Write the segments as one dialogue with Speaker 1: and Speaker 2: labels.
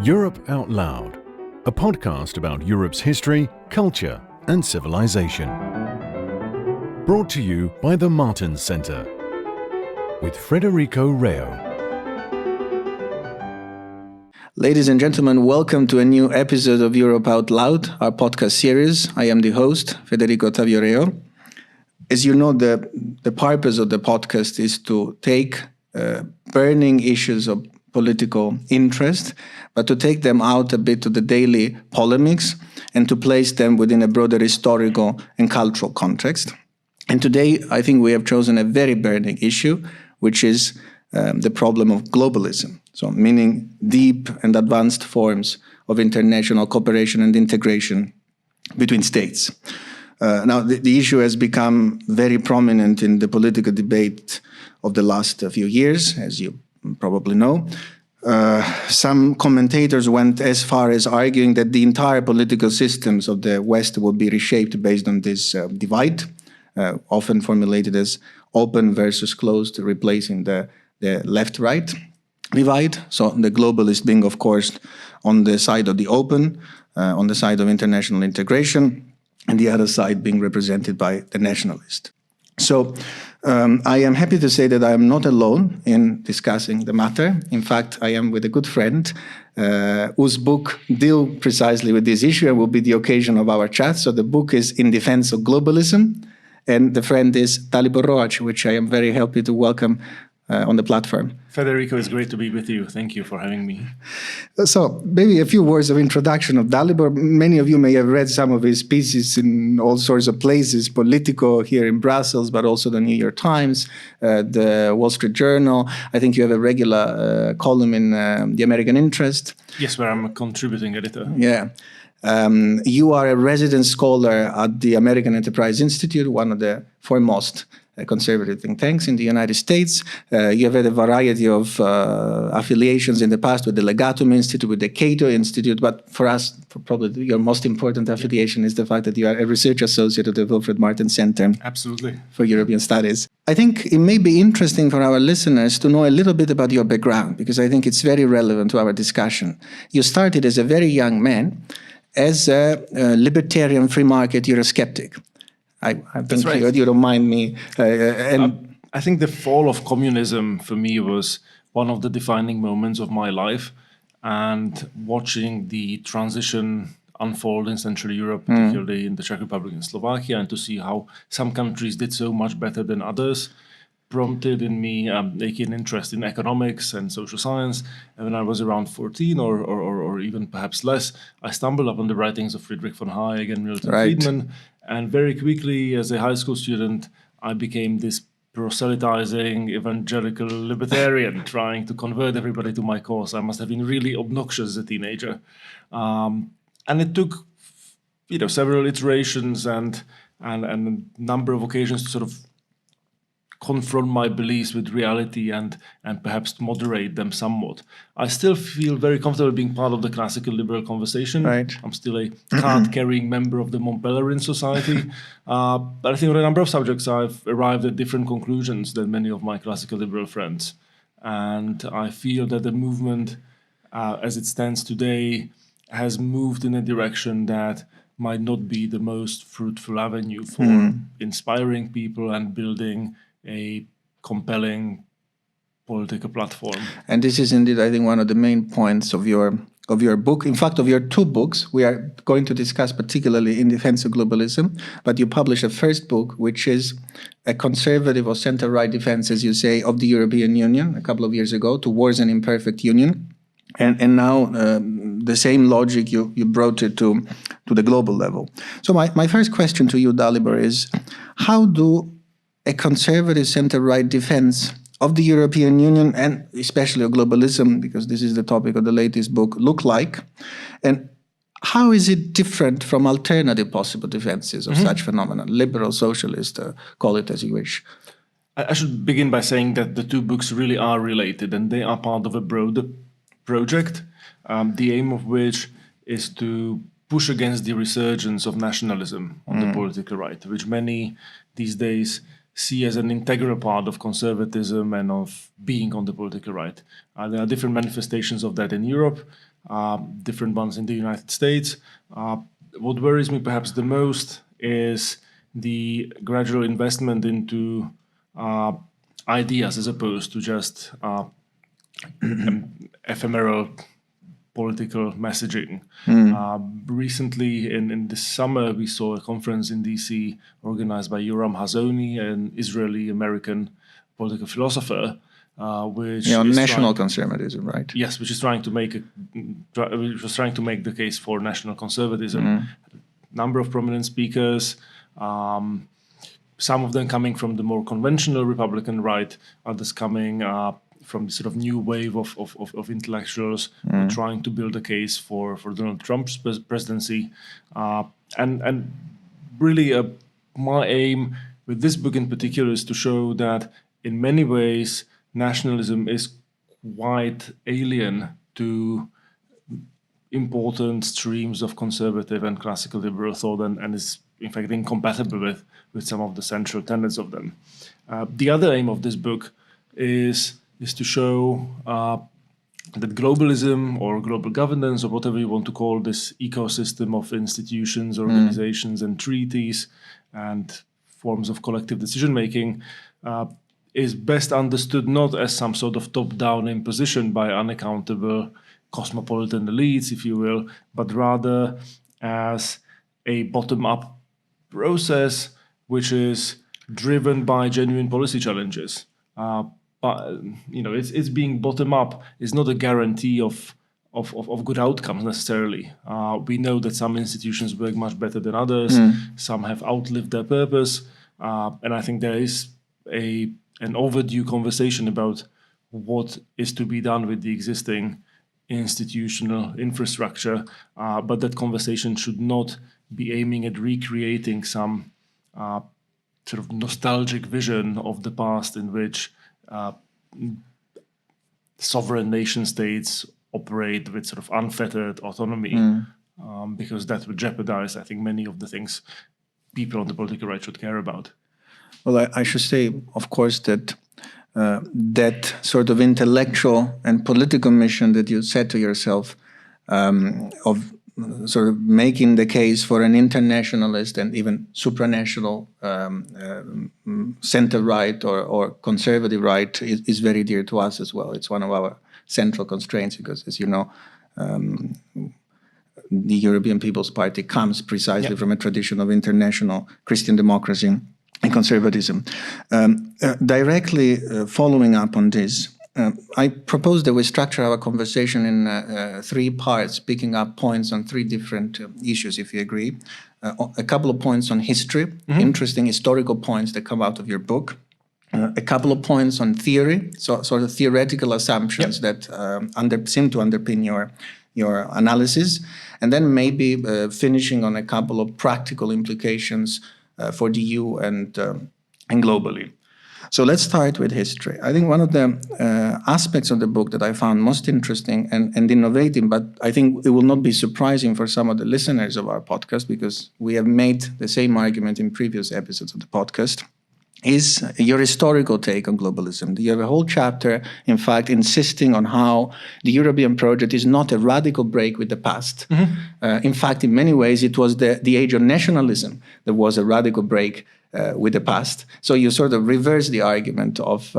Speaker 1: Europe Out Loud, a podcast about Europe's history, culture and civilization. Brought to you by the Martens Centre with Federico Reo.
Speaker 2: Ladies and gentlemen, welcome to a new episode of Europe Out Loud, our podcast series. I am the host, Federico Reo. As you know, the purpose of the podcast is to take burning issues of political interest, but to take them out a bit to the daily polemics and to place them within a broader historical and cultural context. And today, I think we have chosen a very burning issue, which is the problem of globalism. So meaning deep and advanced forms of international cooperation and integration between states. Now, the issue has become very prominent in the political debate of the last few years, as you probably know. Some commentators went as far as arguing that the entire political systems of the West will be reshaped based on this divide, often formulated as open versus closed, replacing the left-right divide. So the globalist being, of course, on the side of the open, on the side of international integration, and the other side being represented by the nationalist. So I am happy to say that I am not alone in discussing the matter. In fact, I am with a good friend whose book deals precisely with this issue and will be the occasion of our chat. So the book is In Defense of Globalism, and the friend is Dalibor Rohac, which I am very happy to welcome on the platform.
Speaker 3: Federico, it's great to be with you. Thank you for having me.
Speaker 2: So maybe a few words of introduction of Dalibor. Many of you may have read some of his pieces in all sorts of places, Politico here in Brussels, but also the New York Times, the Wall Street Journal. I think you have a regular column in The American Interest.
Speaker 3: Yes, where I'm a contributing editor.
Speaker 2: Yeah. You are a resident scholar at the American Enterprise Institute, one of the foremost conservative think tanks in the United States. You have had a variety of affiliations in the past with the Legatum Institute, with the Cato Institute, but for us, probably your most important affiliation is the fact that you are a research associate at the Wilfred Martens Center.
Speaker 3: Absolutely.
Speaker 2: For European Studies. I think it may be interesting for our listeners to know a little bit about your background, because I think it's very relevant to our discussion. You started as a very young man as a libertarian free market Eurosceptic. I think right. You don't mind me.
Speaker 3: I think the fall of communism for me was one of the defining moments of my life, and watching the transition unfold in Central Europe, particularly in the Czech Republic and Slovakia, and to see how some countries did so much better than others, prompted in me taking interest in economics and social science. And when I was around 14 or even perhaps less, I stumbled upon the writings of Friedrich von Hayek and Milton Friedman. And very quickly, as a high school student, I became this proselytizing evangelical libertarian, trying to convert everybody to my cause. I must have been really obnoxious as a teenager. And it took, several iterations and a number of occasions to sort of confront my beliefs with reality and perhaps moderate them somewhat. I still feel very comfortable being part of the classical liberal conversation.
Speaker 2: Right.
Speaker 3: I'm still a card-carrying member of the Montpellierin Society. But I think on a number of subjects I've arrived at different conclusions than many of my classical liberal friends. And I feel that the movement, as it stands today, has moved in a direction that might not be the most fruitful avenue for inspiring people and building a compelling political platform.
Speaker 2: And this is indeed, I think, one of the main points of your book. In fact, of your two books, we are going to discuss particularly In Defense of Globalism, but you published a first book, which is a conservative or center-right defense, as you say, of the European Union a couple of years ago, towards an imperfect union. And now the same logic you brought it to the global level. So my first question to you, Dalibor, is how do a conservative center-right defense of the European Union, and especially of globalism, because this is the topic of the latest book, look like? And how is it different from alternative possible defenses of such phenomena, liberal, socialist, call it as you wish?
Speaker 3: I should begin by saying that the two books really are related, and they are part of a broader project, the aim of which is to push against the resurgence of nationalism on the political right, which many these days see as an integral part of conservatism and of being on the political right. There are different manifestations of that in Europe. different ones in the United States. What worries me perhaps the most is the gradual investment into ideas as opposed to just ephemeral political messaging. Recently, in this summer, we saw a conference in DC organized by Yoram Hazony, an Israeli-American political philosopher, which is
Speaker 2: national conservatism, right?
Speaker 3: Yes, which was trying to make the case for national conservatism. Number of prominent speakers, some of them coming from the more conventional Republican right, others coming from the sort of new wave of intellectuals trying to build a case for Donald Trump's presidency. And really, my aim with this book in particular is to show that in many ways, nationalism is quite alien to important streams of conservative and classical liberal thought and is in fact incompatible with some of the central tenets of them. The other aim of this book is to show that globalism or global governance or whatever you want to call this ecosystem of institutions, organizations and treaties and forms of collective decision-making is best understood not as some sort of top-down imposition by unaccountable cosmopolitan elites, if you will, but rather as a bottom-up process which is driven by genuine policy challenges. But it's being bottom-up is not a guarantee of good outcomes necessarily. We know that some institutions work much better than others. Some have outlived their purpose, and I think there is an overdue conversation about what is to be done with the existing institutional infrastructure, but that conversation should not be aiming at recreating some sort of nostalgic vision of the past in which sovereign nation states operate with sort of unfettered autonomy, because that would jeopardize, I think, many of the things people on the political right should care about.
Speaker 2: Well, I should say, of course, that that sort of intellectual and political mission that you set to yourself of sort of making the case for an internationalist and even supranational center-right or conservative right is very dear to us as well. It's one of our central constraints because, as you know, the European People's Party comes precisely from a tradition of international Christian democracy and conservatism. Directly following up on this, I propose that we structure our conversation in 3 parts, picking up points on 3 different issues, if you agree. A couple of points on history, interesting historical points that come out of your book. A couple of points on theory, sort of theoretical assumptions that seem to underpin your analysis. And then maybe finishing on a couple of practical implications for the EU and globally. So let's start with history. I think one of the aspects of the book that I found most interesting and innovative, but I think it will not be surprising for some of the listeners of our podcast because we have made the same argument in previous episodes of the podcast, is your historical take on globalism. You have a whole chapter, in fact, insisting on how the European project is not a radical break with the past. In fact, in many ways, it was the age of nationalism that was a radical break with the past. So you sort of reverse the argument of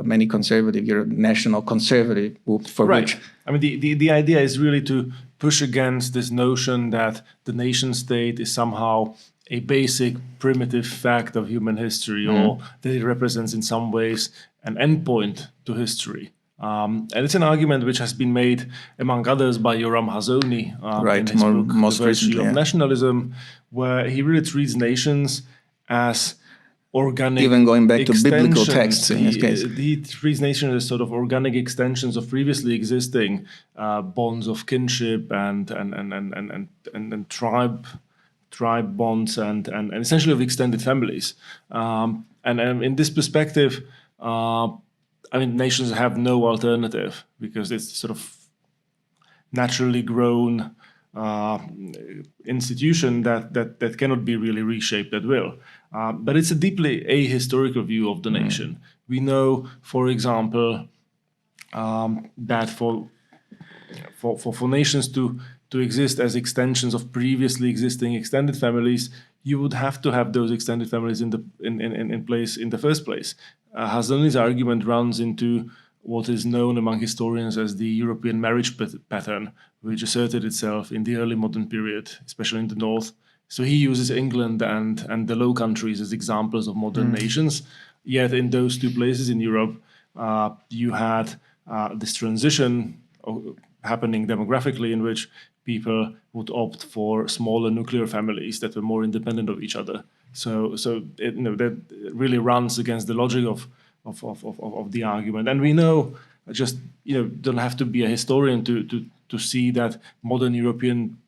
Speaker 2: many conservative, national conservative, which...
Speaker 3: I mean, the idea is really to push against this notion that the nation state is somehow a basic primitive fact of human history, or that it represents in some ways an endpoint to history. And it's an argument which has been made, among others, by Yoram Hazony in his book,
Speaker 2: most
Speaker 3: The Virtue
Speaker 2: recently,
Speaker 3: of Nationalism, where he really treats nations as organic
Speaker 2: even going back to biblical texts in this case.
Speaker 3: He treats nations as sort of organic extensions of previously existing bonds of kinship and tribe bonds and essentially of extended families. And in this perspective, I mean, nations have no alternative because it's sort of naturally grown institution that cannot be really reshaped at will. But it's a deeply ahistorical view of the nation. We know, for example, that for for nations to exist as extensions of previously existing extended families, you would have to have those extended families in place in the first place. Hazlitt's argument runs into what is known among historians as the European marriage pattern, which asserted itself in the early modern period, especially in the north. So he uses England and the Low Countries as examples of modern nations. Yet in those two places in Europe, you had this transition happening demographically in which people would opt for smaller nuclear families that were more independent of each other. So that really runs against the logic of the argument. And we know, just don't have to be a historian to see that modern European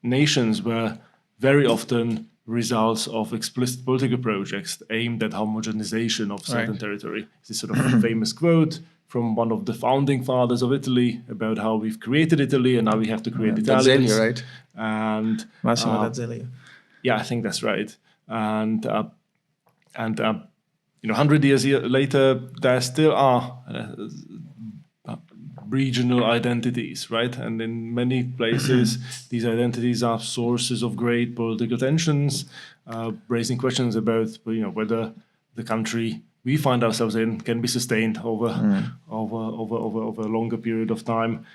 Speaker 3: nations were very often results of explicit political projects aimed at homogenization of certain territory. This sort of famous quote from one of the founding fathers of Italy about how we've created Italy and now we have to create Italians.
Speaker 2: D'Azeglio, right?
Speaker 3: And
Speaker 2: Massimo D'Azeglio.
Speaker 3: Yeah, I think that's right. And 100 years later, there still are regional identities, right? And in many places, these identities are sources of great political tensions, raising questions about whether the country we find ourselves in can be sustained over a longer period of time.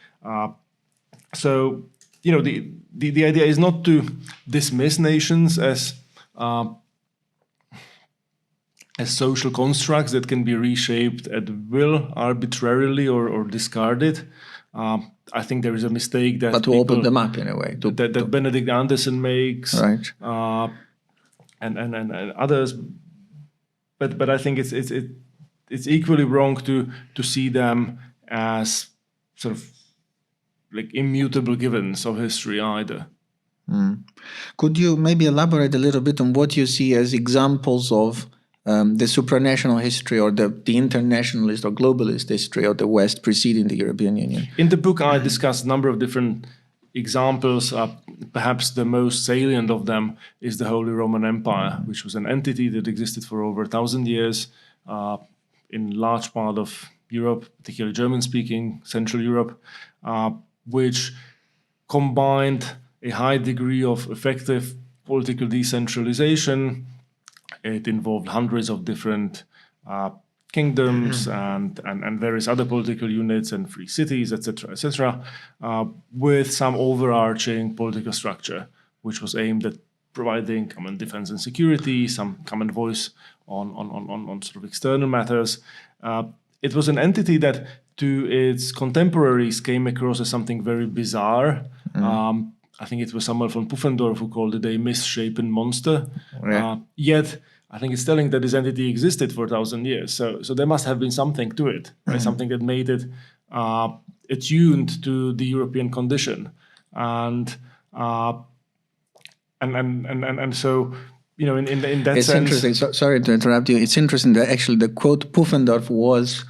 Speaker 3: So the idea is not to dismiss nations as social constructs that can be reshaped at will arbitrarily or discarded. I think there is a mistake that
Speaker 2: but to open them up in a way
Speaker 3: that Benedict Anderson makes,
Speaker 2: right?
Speaker 3: And others. But I think it's equally wrong to see them as sort of like immutable givens of history either.
Speaker 2: Could you maybe elaborate a little bit on what you see as examples of the supranational history or the internationalist or globalist history of the West preceding the European Union?
Speaker 3: In the book, I discuss a number of different examples. Perhaps the most salient of them is the Holy Roman Empire, which was an entity that existed for over 1,000 years in large part of Europe, particularly German-speaking Central Europe, which combined a high degree of effective political decentralization. It involved hundreds of different kingdoms and various other political units and free cities, etc., with some overarching political structure, which was aimed at providing common defense and security, some common voice on sort of external matters. It was an entity that, to its contemporaries, came across as something very bizarre. I think it was Samuel von Pufendorf who called it a misshapen monster. Yet, I think it's telling that this entity existed for 1,000 years. So there must have been something to it, right? Something that made it attuned to the European condition, and so in that
Speaker 2: it's
Speaker 3: sense,
Speaker 2: interesting. Sorry to interrupt you. It's interesting that actually the quote Pufendorf was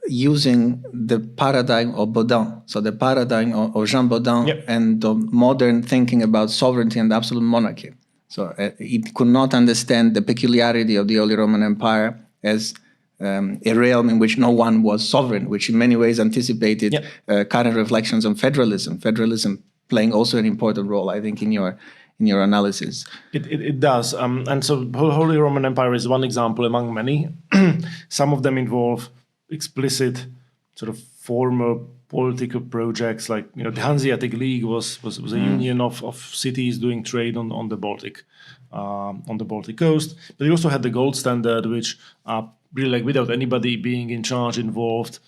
Speaker 2: using the paradigm of Baudin, so the paradigm of Jean Baudin and the modern thinking about sovereignty and absolute monarchy. So it could not understand the peculiarity of the Holy Roman Empire as a realm in which no one was sovereign, which in many ways anticipated current reflections on federalism. Federalism playing also an important role, I think, in your analysis.
Speaker 3: It does. And so Holy Roman Empire is one example among many. Some of them involve explicit sort of formal political projects, like the Hanseatic League was a union of cities doing trade on the Baltic coast. But you also had the gold standard, which really, like, without anybody being in charge, involved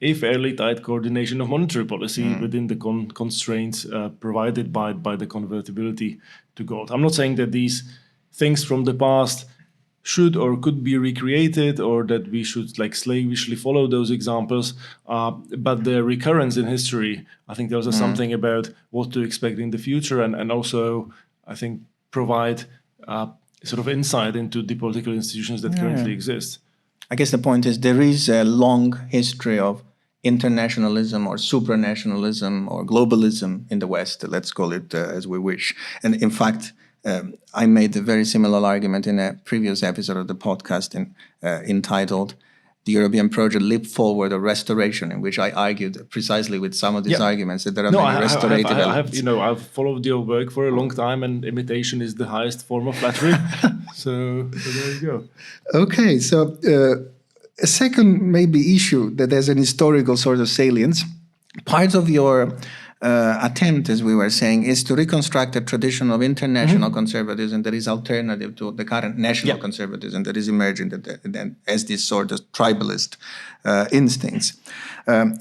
Speaker 3: a fairly tight coordination of monetary policy within the constraints provided by the convertibility to gold. I'm not saying that these things from the past should or could be recreated, or that we should like slavishly follow those examples, but their recurrence in history, I think, tells us something about what to expect in the future, and also, I think, provide sort of insight into the political institutions that currently exist.
Speaker 2: I guess the point is there is a long history of internationalism or supranationalism or globalism in the West. Let's call it as we wish. And in fact, I made a very similar argument in a previous episode of the podcast entitled the European project leap forward or restoration, in which I argued precisely with some of these arguments that there are many restorative elements.
Speaker 3: I've followed your work for a long time, and imitation is the highest form of flattery. so there you go.
Speaker 2: Okay, so a second maybe issue that has an historical sort of salience. Part of your attempt, as we were saying, is to reconstruct a tradition of international conservatism that is alternative to the current national conservatism that is emerging as this sort of tribalist instincts.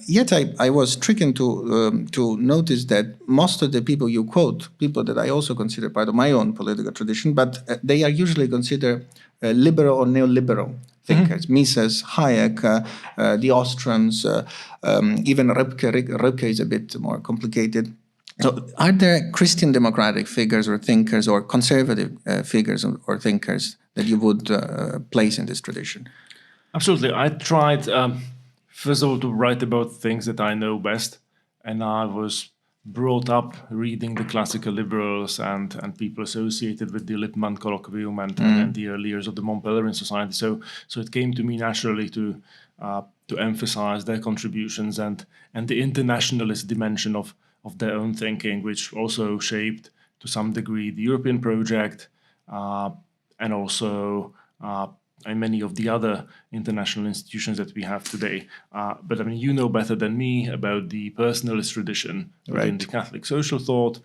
Speaker 2: Yet I was stricken to notice that most of the people you quote, people that I also consider part of my own political tradition, but they are usually considered liberal or neoliberal thinkers. Mises, Hayek, the Austrians, even Röpke is a bit more complicated. So are there Christian democratic figures or thinkers or conservative figures or thinkers that you would place in this tradition?
Speaker 3: Absolutely. I tried, first of all, to write about things that I know best. And I was brought up reading the classical liberals and people associated with the Lippmann colloquium and the early years of the Mont Pelerin Society. So it came to me naturally to emphasize their contributions and the internationalist dimension of their own thinking, which also shaped to some degree the European project and also and many of the other international institutions that we have today. But I mean, you know better than me about the personalist tradition within the Catholic social thought.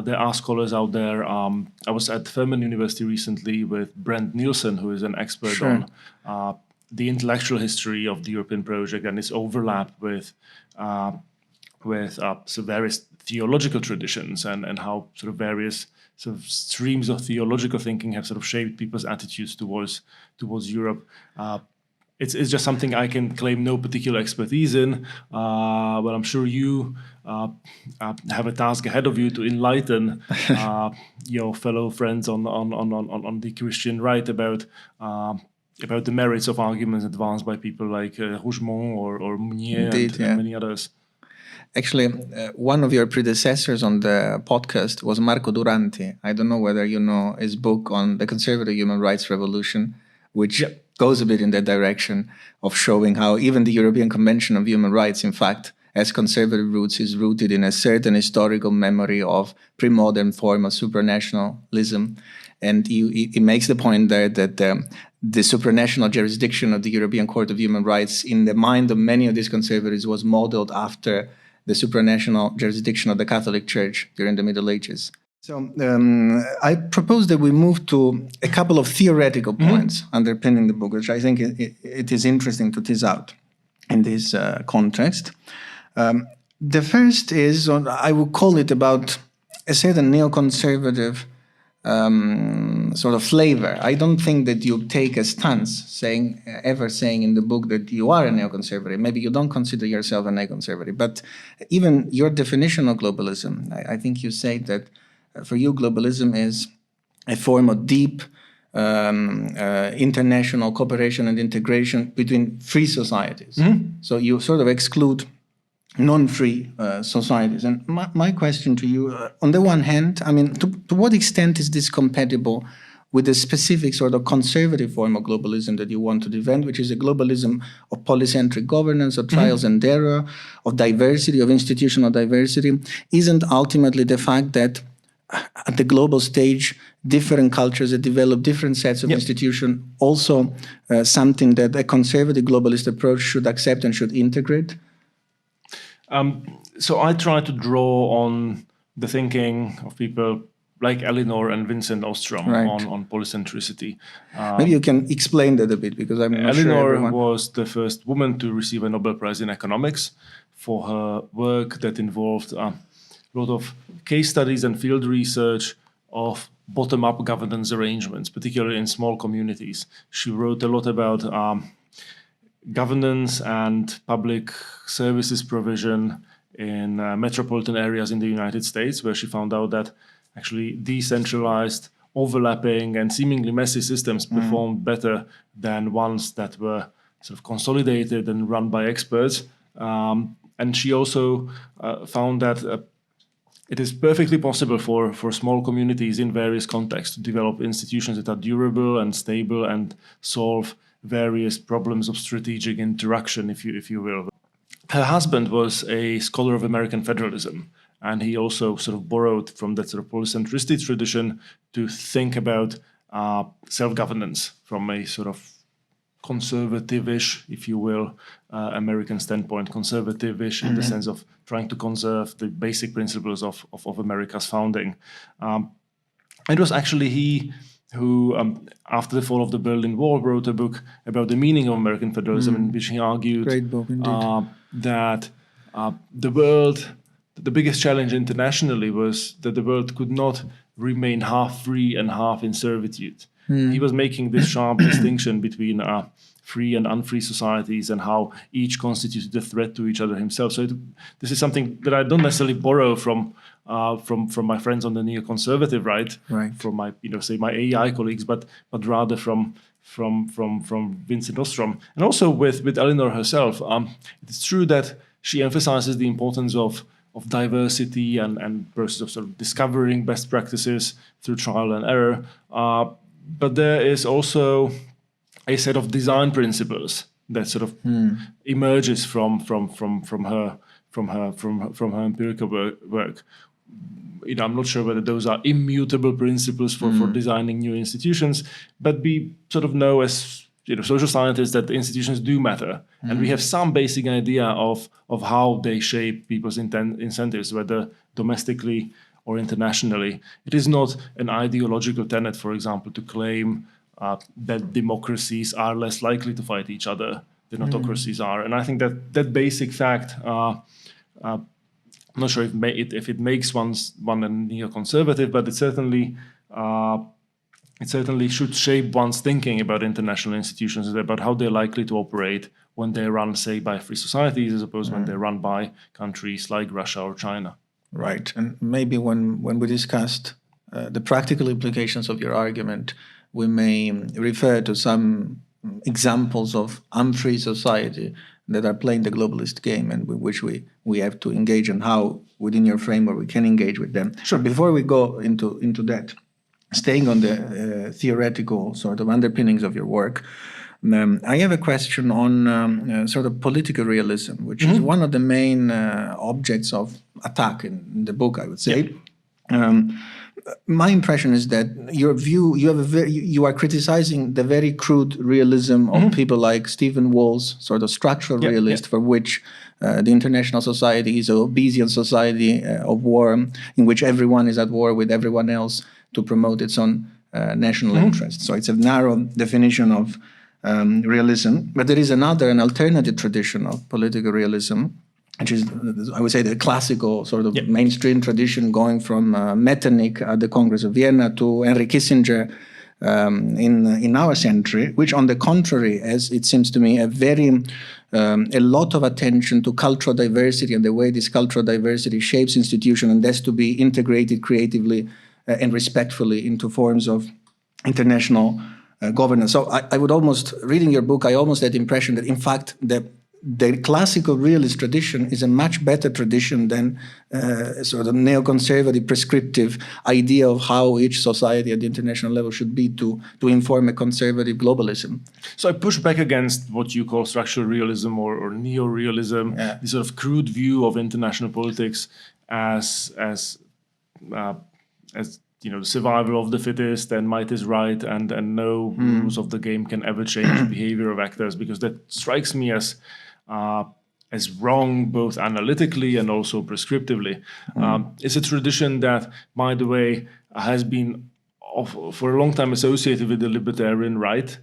Speaker 3: There are scholars out there. I was at Furman University recently with Brent Nielsen, who is an expert on the intellectual history of the European project and its overlap with various theological traditions and how sort of various sort of streams of theological thinking have sort of shaped people's attitudes towards Europe. It's just something I can claim no particular expertise in, but I'm sure you have a task ahead of you to enlighten your fellow friends on the Christian right about the merits of arguments advanced by people like Rougemont or Mounier and many others.
Speaker 2: Actually, one of your predecessors on the podcast was Marco Duranti. I don't know whether you know his book on the conservative human rights revolution, which goes a bit in that direction of showing how even the European Convention of Human Rights, in fact, has conservative roots, is rooted in a certain historical memory of pre-modern form of supranationalism. And he makes the point there that the supranational jurisdiction of the European Court of Human Rights in the mind of many of these conservatives was modeled after the supranational jurisdiction of the Catholic Church during the Middle Ages. So I propose that we move to a couple of theoretical points underpinning the book, which I think it is interesting to tease out in this context. The first is, I would call it about a certain neoconservative sort of flavor. I don't think that you take a stance ever saying in the book that you are a neoconservative. Maybe you don't consider yourself a neoconservative, but even your definition of globalism, I think you say that for you globalism is a form of deep international cooperation and integration between free societies. So you sort of exclude non-free societies. And my question to you, on the one hand, I mean, to what extent is this compatible with the specific sort of conservative form of globalism that you want to defend, which is a globalism of polycentric governance, of trials and error, of diversity, of institutional diversity? Isn't ultimately the fact that at the global stage, different cultures that develop different sets of institutions also something that a conservative globalist approach should accept and should integrate?
Speaker 3: So I try to draw on the thinking of people like Elinor and Vincent Ostrom on polycentricity.
Speaker 2: Maybe you can explain that a bit, because I'm not sure
Speaker 3: Elinor was the first woman to receive a Nobel Prize in economics for her work that involved a lot of case studies and field research of bottom-up governance arrangements, particularly in small communities. She wrote a lot about governance and public services provision in metropolitan areas in the United States, where she found out that actually decentralized, overlapping, and seemingly messy systems performed better than ones that were sort of consolidated and run by experts. And she also found that it is perfectly possible for small communities in various contexts to develop institutions that are durable and stable and solve various problems of strategic interaction, if you will. Her husband was a scholar of American federalism, and he also sort of borrowed from that sort of polycentricity tradition to think about self-governance from a sort of conservative-ish, if you will, American standpoint, conservative-ish in the sense of trying to conserve the basic principles of America's founding. It was actually he who, after the fall of the Berlin Wall, wrote a book about the meaning of American federalism, in which he argued
Speaker 2: Great book indeed.
Speaker 3: that the world, the biggest challenge internationally was that the world could not remain half free and half in servitude. He was making this sharp distinction between free and unfree societies and how each constituted a threat to each other himself. So this is something that I don't necessarily borrow from my friends on the neoconservative right, from my say my AEI colleagues, but rather from Vincent Ostrom, and also with Eleanor herself. It's true that she emphasizes the importance of diversity and process of sort of discovering best practices through trial and error. But there is also a set of design principles that sort of emerges from her empirical work. I'm not sure whether those are immutable principles for designing new institutions, but we sort of know as social scientists that the institutions do matter, and we have some basic idea of how they shape people's incentives, whether domestically or internationally. It is not an ideological tenet, for example, to claim that democracies are less likely to fight each other than autocracies are. And I think that basic fact, I'm not sure if it makes one a neoconservative, but it certainly should shape one's thinking about international institutions, about how they're likely to operate when they run, say, by free societies, as opposed to when they run by countries like Russia or China.
Speaker 2: Right. And maybe when we discussed the practical implications of your argument, we may refer to some examples of unfree society that are playing the globalist game and with which we have to engage, and how within your framework we can engage with them.
Speaker 3: Sure.
Speaker 2: Before we go into that, staying on the theoretical sort of underpinnings of your work, I have a question on sort of political realism, which is one of the main objects of attack in the book, I would say. My impression is that your view, you are criticizing the very crude realism of people like Stephen Wall's sort of structural realist, for which the international society is a Hobbesian society of war, in which everyone is at war with everyone else to promote its own national interest. So it's a narrow definition of realism. But there is an alternative tradition of political realism, which is, I would say, the classical sort of mainstream tradition, going from Metternich at the Congress of Vienna to Henry Kissinger in our century, which, on the contrary, as it seems to me, a lot of attention to cultural diversity and the way this cultural diversity shapes institutions, and that's to be integrated creatively and respectfully into forms of international governance. So I would almost, reading your book, I almost had the impression that, in fact, the classical realist tradition is a much better tradition than sort of neoconservative prescriptive idea of how each society at the international level should be to inform a conservative globalism.
Speaker 3: So I push back against what you call structural realism or neo-realism, this sort of crude view of international politics as the survival of the fittest and might is right, and no rules of the game can ever change behavior of actors, because that strikes me as wrong, both analytically and also prescriptively. It's a tradition that, by the way, has been for a long time associated with the libertarian right.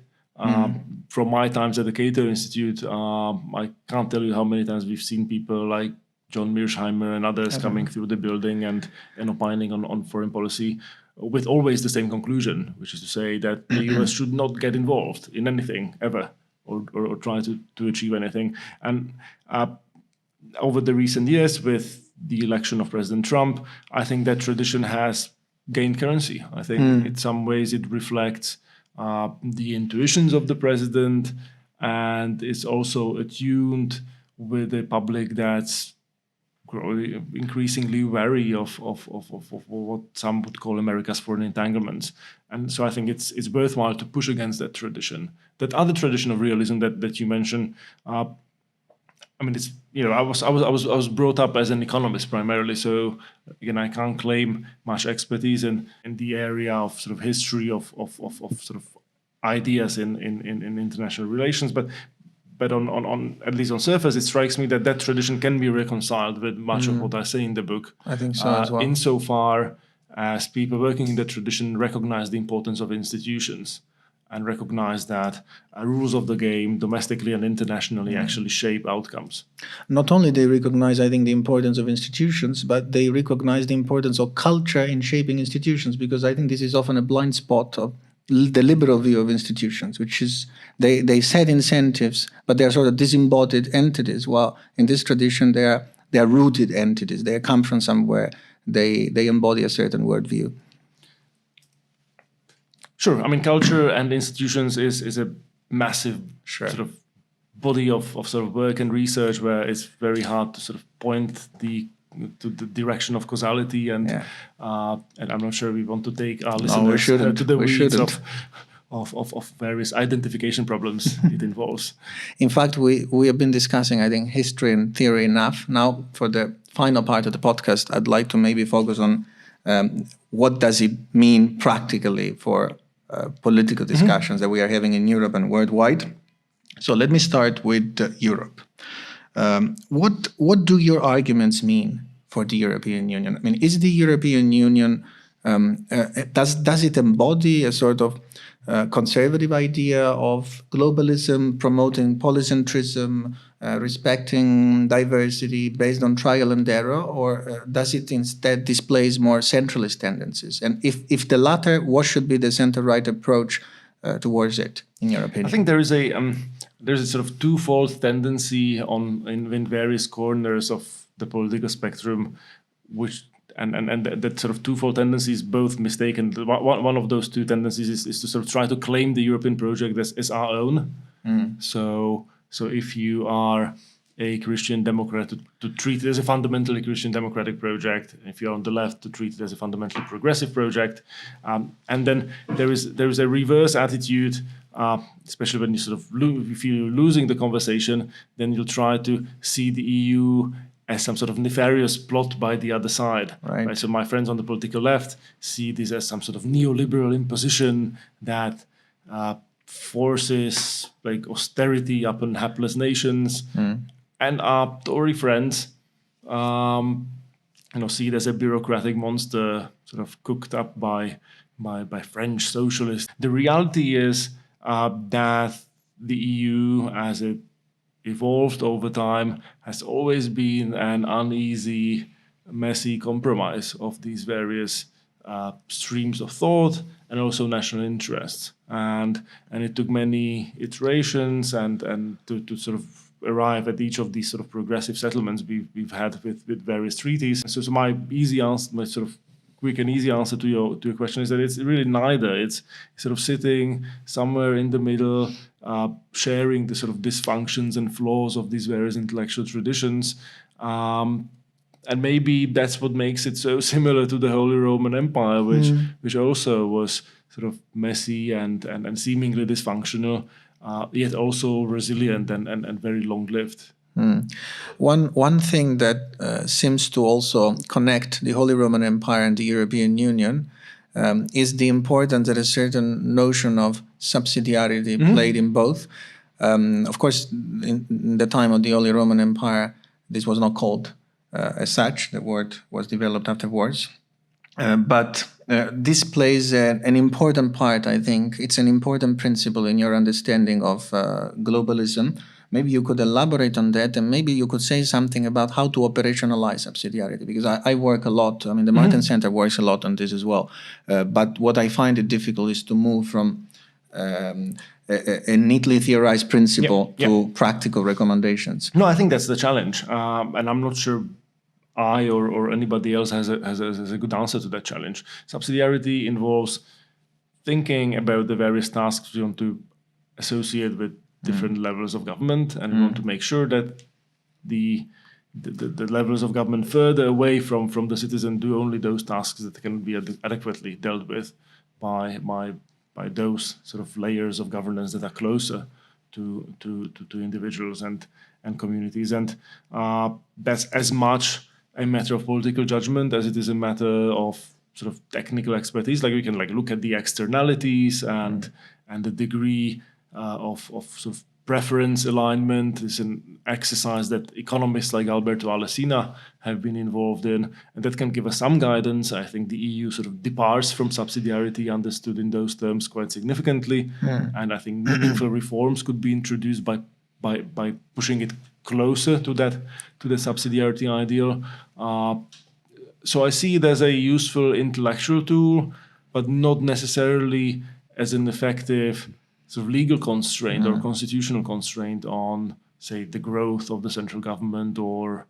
Speaker 3: From my times at the Cato Institute, I can't tell you how many times we've seen people like John Mearsheimer and others coming through the building and opining on foreign policy with always the same conclusion, which is to say that the US should not get involved in anything ever, or try to achieve anything. And over the recent years, with the election of President Trump, I think that tradition has gained currency. I think in some ways it reflects the intuitions of the president, and is also attuned with a public that's increasingly wary of what some would call America's foreign entanglements. And so I think it's worthwhile to push against that tradition. That other tradition of realism that you mentioned, I mean, it's, you know, I was brought up as an economist primarily, so again, I can't claim much expertise in the area of sort of history of sort of ideas in international relations, but on at least on surface, it strikes me that tradition can be reconciled with much of what I say in the book.
Speaker 2: I think so as well.
Speaker 3: Insofar as people working in the tradition recognize the importance of institutions and recognize that rules of the game, domestically and internationally, actually shape outcomes.
Speaker 2: Not only they recognize, I think, the importance of institutions, but they recognize the importance of culture in shaping institutions, because I think this is often a blind spot of the liberal view of institutions, which is they set incentives, but they're sort of disembodied entities. While in this tradition, they are rooted entities. They come from somewhere. They embody a certain worldview.
Speaker 3: Sure. I mean, culture and institutions is a massive sort of body of sort of work and research where it's very hard to sort of point to the direction of causality, and I'm not sure we want to take our listeners to the weeds of various identification problems it involves.
Speaker 2: In fact, we have been discussing, I think, history and theory enough. Now, for the final part of the podcast, I'd like to maybe focus on what does it mean practically for political discussions that we are having in Europe and worldwide. So let me start with Europe. What do your arguments mean for the European Union? I mean, is the European Union, does it embody a sort of conservative idea of globalism, promoting polycentrism, respecting diversity based on trial and error, or does it instead displays more centralist tendencies? And if the latter, what should be the center-right approach towards it, in your opinion?
Speaker 3: I think there is there's a sort of twofold tendency in various corners of the political spectrum, which and that sort of twofold tendency is both mistaken. One of those two tendencies is to sort of try to claim the European project as our own. So if you are a Christian Democrat, to treat it as a fundamentally Christian democratic project. If you're on the left, to treat it as a fundamentally progressive project. And then there is a reverse attitude, especially when you sort of if you're losing the conversation, then you'll try to see the EU as some sort of nefarious plot by the other side. Right? So my friends on the political left see this as some sort of neoliberal imposition that forces like austerity upon hapless nations. And our Tory friends, see it as a bureaucratic monster, sort of cooked up by French socialists. The reality is that the EU, as it evolved over time, has always been an uneasy, messy compromise of these various streams of thought and also national interests. And it took many iterations and to sort of arrive at each of these sort of progressive settlements we've had with various treaties. So my easy answer, my sort of quick and easy answer to your question is that it's really neither. It's sort of sitting somewhere in the middle, sharing the sort of dysfunctions and flaws of these various intellectual traditions. And maybe that's what makes it so similar to the Holy Roman Empire, which also was sort of messy and seemingly dysfunctional, yet also resilient and very long-lived.
Speaker 2: One thing that seems to also connect the Holy Roman Empire and the European Union is the importance that a certain notion of subsidiarity played in both. Of course, in the time of the Holy Roman Empire, this was not called as such. The word was developed afterwards. But this plays an important part, I think. It's an important principle in your understanding of globalism. Maybe you could elaborate on that, and maybe you could say something about how to operationalize subsidiarity, because I work a lot. I mean, the Martin Center works a lot on this as well. But what I find it difficult is to move from a neatly theorized principle to practical recommendations.
Speaker 3: No, I think that's the challenge. And I'm not sure I or anybody else has a good answer to that challenge. Subsidiarity involves thinking about the various tasks we want to associate with different levels of government, and we want to make sure that the the levels of government further away from the citizen do only those tasks that can be adequately dealt with by those sort of layers of governance that are closer to individuals and communities. And that's as much a matter of political judgment as it is a matter of sort of technical expertise. Like we can look at the externalities and the degree of sort of preference alignment. Is an exercise that economists like Alberto Alesina have been involved in, and that can give us some guidance. I think the EU sort of departs from subsidiarity understood in those terms quite significantly, and I think meaningful reforms could be introduced by pushing it closer to the subsidiarity ideal. So I see it as a useful intellectual tool, but not necessarily as an effective sort of legal constraint or constitutional constraint on, say, the growth of the central government or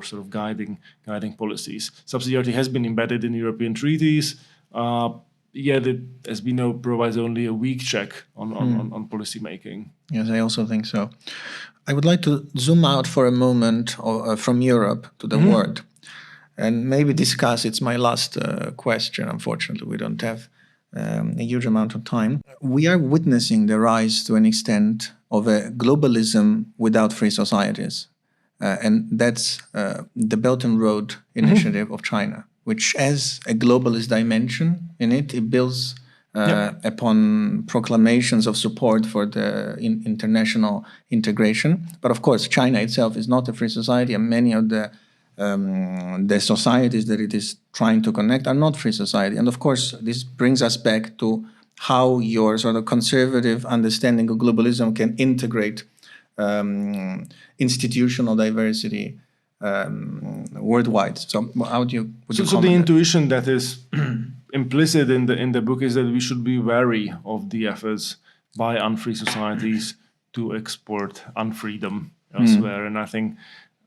Speaker 3: sort of guiding policies. Subsidiarity has been embedded in European treaties, yet it, as we know, provides only a weak check on policy making.
Speaker 2: Yes, I also think so. I would like to zoom out for a moment from Europe to the world and maybe discuss, it's my last question, unfortunately, we don't have a huge amount of time. We are witnessing the rise to an extent of a globalism without free societies. And that's the Belt and Road Initiative of China, which has a globalist dimension in it. It builds upon proclamations of support for the international integration. But of course, China itself is not a free society, and many of the societies that it is trying to connect are not free society. And of course, this brings us back to how your sort of conservative understanding of globalism can integrate institutional diversity worldwide. So how would you
Speaker 3: So the intuition that is implicit in the book is that we should be wary of the efforts by unfree societies to export unfreedom elsewhere. And I think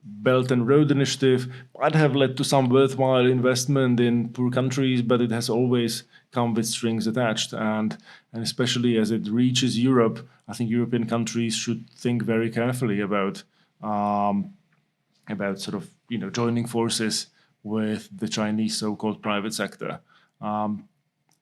Speaker 3: Belt and Road Initiative might have led to some worthwhile investment in poor countries, but it has always come with strings attached. And especially as it reaches Europe, I think European countries should think very carefully about sort of joining forces with the Chinese so-called private sector. I'm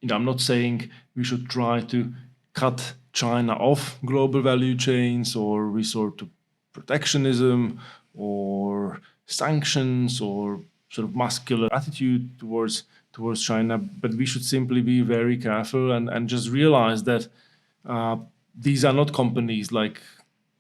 Speaker 3: not saying we should try to cut China off global value chains or resort to protectionism or sanctions or sort of muscular attitude towards China, but we should simply be very careful and just realize that these are not companies like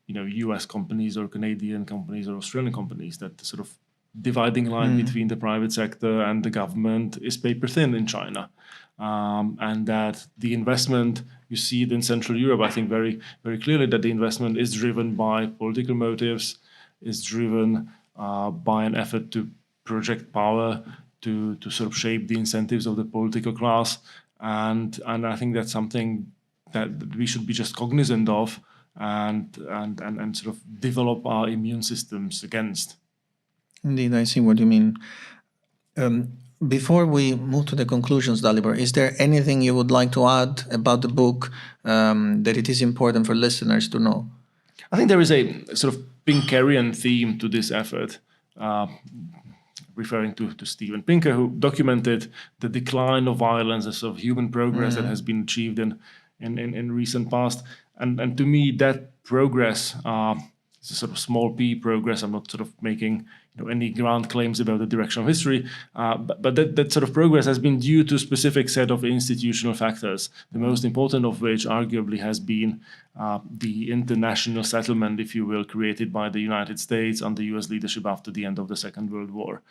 Speaker 3: US companies or Canadian companies or Australian companies, that the sort of dividing line between the private sector and the government is paper thin in China. And that the investment, you see it in Central Europe, I think very, very clearly that the investment is driven by political motives, is driven by an effort to project power, to sort of shape the incentives of the political class. And I think that's something that we should be just cognizant of and sort of develop our immune systems against.
Speaker 2: Indeed, I see what you mean. Before we move to the conclusions, Dalibor, is there anything you would like to add about the book that it is important for listeners to know?
Speaker 3: I think there is a sort of Pinkerian theme to this effort, referring to Steven Pinker, who documented the decline of violence as of human progress that has been achieved in recent past. And to me, that progress is a sort of small p progress. I'm not sort of making any grand claims about the direction of history, but that sort of progress has been due to a specific set of institutional factors, the most important of which arguably has been the international settlement, if you will, created by the United States under US leadership after the end of the Second World War.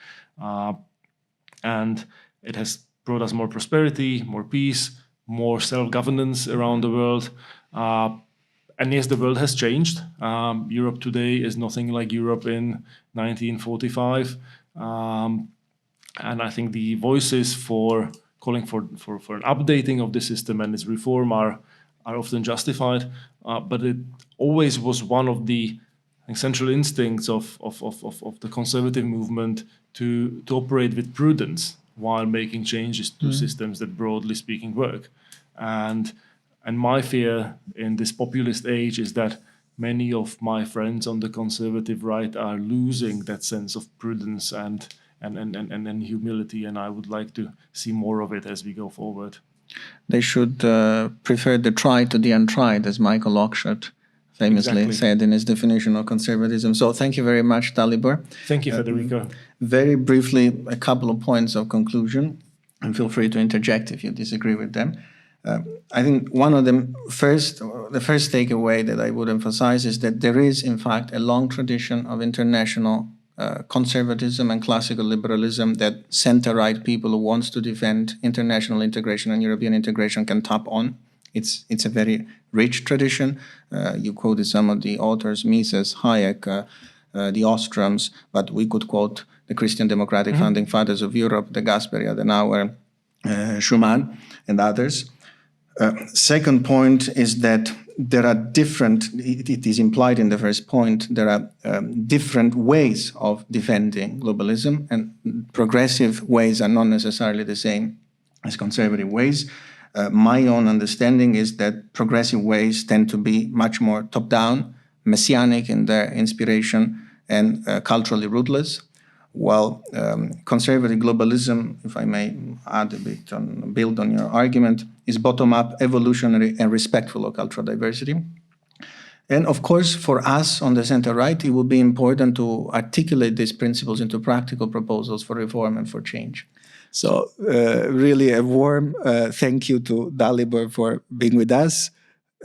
Speaker 3: And it has brought us more prosperity, more peace, more self-governance around the world. And yes, the world has changed. Europe today is nothing like Europe in 1945. And I think the voices for calling for an updating of the system and its reform are often justified. But it always was one of the central instincts of the conservative movement to operate with prudence while making changes to systems that, broadly speaking, work. And my fear in this populist age is that many of my friends on the conservative right are losing that sense of prudence and humility, and I would like to see more of it as we go forward.
Speaker 2: They should prefer the tried to the untried, as Michael Oakeshott famously said in his definition of conservatism. So thank you very much, Dalibor.
Speaker 3: Thank you, Federico.
Speaker 2: Very briefly, a couple of points of conclusion, and feel free to interject if you disagree with them. I think one of the first takeaway that I would emphasize is that there is, in fact, a long tradition of international conservatism and classical liberalism that center-right people who wants to defend international integration and European integration can tap on. It's a very rich tradition. You quoted some of the authors, Mises, Hayek, the Ostroms, but we could quote the Christian Democratic founding fathers of Europe, de Gasperi, Adenauer, Schuman, and others. Second point is that there are different, it is implied in the first point, there are different ways of defending globalism, and progressive ways are not necessarily the same as conservative ways. My own understanding is that progressive ways tend to be much more top-down, messianic in their inspiration, and culturally rootless, while conservative globalism, if I may add a bit build on your argument, is bottom-up, evolutionary, and respectful of cultural diversity. And of course, for us on the center-right, it will be important to articulate these principles into practical proposals for reform and for change. So really a warm thank you to Dalibor for being with us.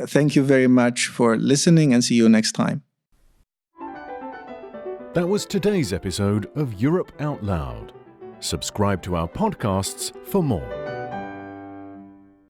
Speaker 2: Thank you very much for listening, and see you next time.
Speaker 1: That was today's episode of Europe Out Loud. Subscribe to our podcasts for more.